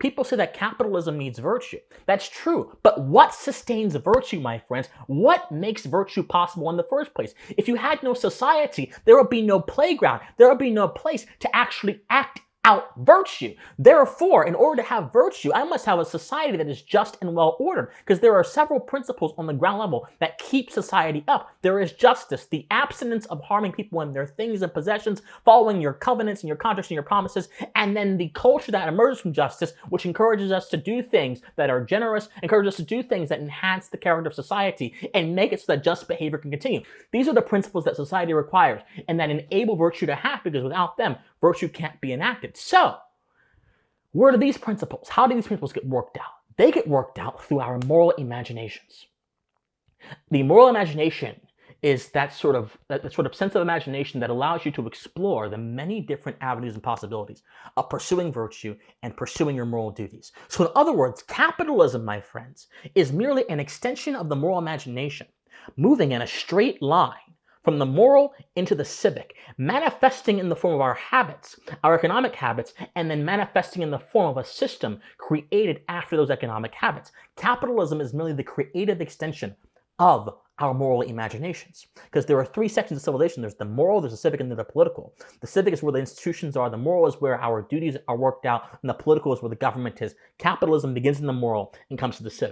People say that capitalism needs virtue. That's true. But what sustains virtue, my friends? What makes virtue possible in the first place? If you had no society, there would be no playground. There would be no place to actually act out virtue. Therefore, in order to have virtue, I must have a society that is just and well ordered, because there are several principles on the ground level that keep society up. There is justice, the abstinence of harming people and their things and possessions, following your covenants and your contracts and your promises, and then the culture that emerges from justice, which encourages us to do things that are generous, encourages us to do things that enhance the character of society and make it so that just behavior can continue. These are the principles that society requires and that enable virtue to happen, because without them, virtue can't be enacted. So, where do these principles, how do these principles get worked out? They get worked out through our moral imaginations. The moral imagination is that sort of sense of imagination that allows you to explore the many different avenues and possibilities of pursuing virtue and pursuing your moral duties. So in other words, capitalism, my friends, is merely an extension of the moral imagination, moving in a straight line from the moral into the civic, manifesting in the form of our habits, our economic habits, and then manifesting in the form of a system created after those economic habits. Capitalism is merely the creative extension of our moral imaginations. Because there are three sections of civilization. There's the moral, there's the civic, and there's the political. The civic is where the institutions are. The moral is where our duties are worked out. And the political is where the government is. Capitalism begins in the moral and comes to the civic.